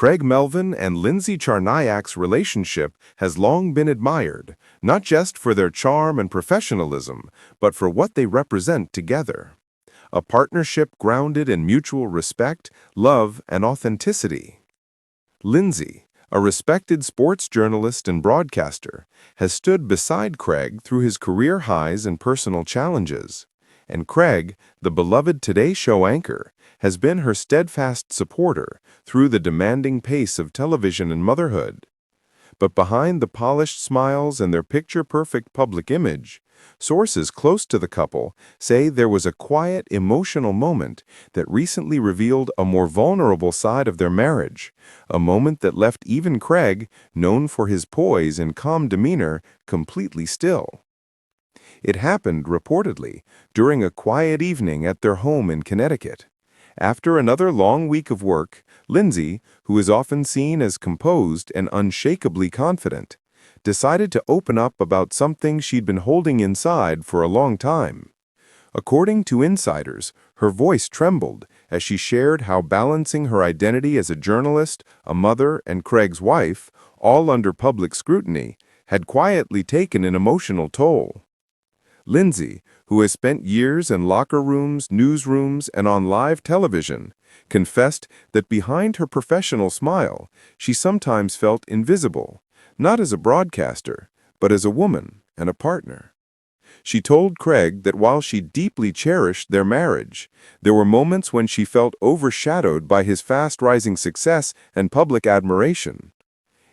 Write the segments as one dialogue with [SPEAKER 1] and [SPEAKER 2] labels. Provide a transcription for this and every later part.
[SPEAKER 1] Craig Melvin and Lindsay Czarniak's relationship has long been admired, not just for their charm and professionalism, but for what they represent together. A partnership grounded in mutual respect, love, and authenticity. Lindsay, a respected sports journalist and broadcaster, has stood beside Craig through his career highs and personal challenges. And Craig, the beloved Today Show anchor, has been her steadfast supporter through the demanding pace of television and motherhood. But behind the polished smiles and their picture-perfect public image, sources close to the couple say there was a quiet, emotional moment that recently revealed a more vulnerable side of their marriage, a moment that left even Craig, known for his poise and calm demeanor, completely still. It happened, reportedly, during a quiet evening at their home in Connecticut. After another long week of work, Lindsay, who is often seen as composed and unshakably confident, decided to open up about something she'd been holding inside for a long time. According to insiders, her voice trembled as she shared how balancing her identity as a journalist, a mother, and Craig's wife, all under public scrutiny, had quietly taken an emotional toll. Lindsay, who has spent years in locker rooms, newsrooms, and on live television, confessed that behind her professional smile, she sometimes felt invisible, not as a broadcaster, but as a woman and a partner. She told Craig that while she deeply cherished their marriage, there were moments when she felt overshadowed by his fast-rising success and public admiration.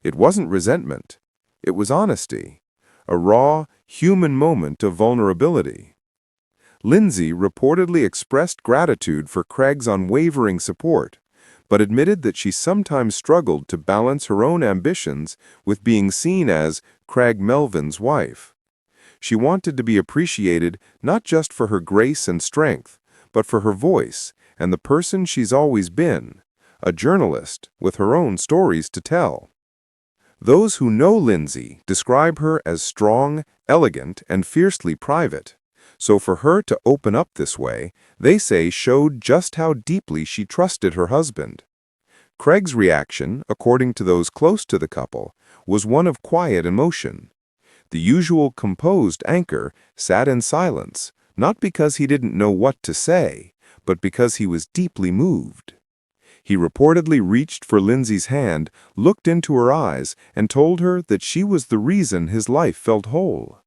[SPEAKER 1] It wasn't resentment, it was honesty. A raw, human moment of vulnerability. Lindsay reportedly expressed gratitude for Craig's unwavering support, but admitted that she sometimes struggled to balance her own ambitions with being seen as Craig Melvin's wife. She wanted to be appreciated not just for her grace and strength, but for her voice and the person she's always been, a journalist with her own stories to tell. Those who know Lindsay describe her as strong, elegant, and fiercely private. So for her to open up this way, they say showed just how deeply she trusted her husband. Craig's reaction, according to those close to the couple, was one of quiet emotion. The usual composed anchor sat in silence, not because he didn't know what to say, but because he was deeply moved. He reportedly reached for Lindsay's hand, looked into her eyes, and told her that she was the reason his life felt whole.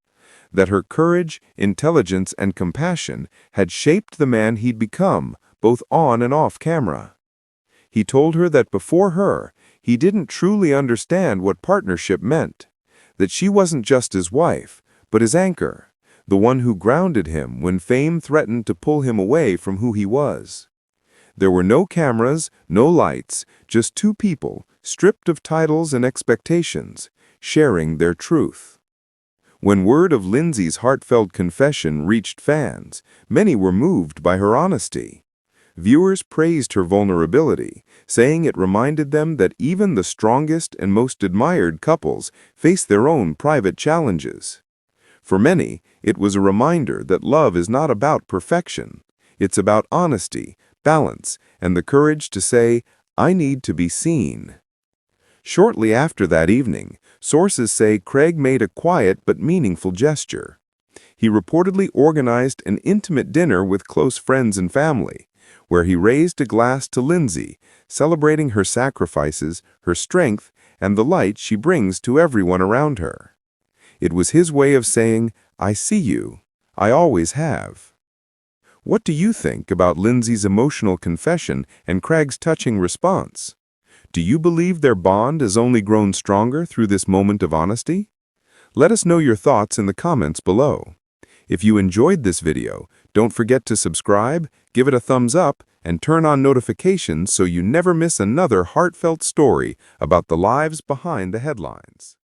[SPEAKER 1] That her courage, intelligence, and compassion had shaped the man he'd become, both on and off camera. He told her that before her, he didn't truly understand what partnership meant. That she wasn't just his wife, but his anchor, the one who grounded him when fame threatened to pull him away from who he was. There were no cameras, no lights, just two people, stripped of titles and expectations, sharing their truth. When word of Lindsay's heartfelt confession reached fans, many were moved by her honesty. Viewers praised her vulnerability, saying it reminded them that even the strongest and most admired couples face their own private challenges. For many, it was a reminder that love is not about perfection. It's about honesty, balance, and the courage to say, "I need to be seen." Shortly after that evening, sources say Craig made a quiet but meaningful gesture. He reportedly organized an intimate dinner with close friends and family, where he raised a glass to Lindsay, celebrating her sacrifices, her strength, and the light she brings to everyone around her. It was his way of saying, "I see you. I always have." What do you think about Lindsay's emotional confession and Craig's touching response? Do you believe their bond has only grown stronger through this moment of honesty? Let us know your thoughts in the comments below. If you enjoyed this video, don't forget to subscribe, give it a thumbs up, and turn on notifications so you never miss another heartfelt story about the lives behind the headlines.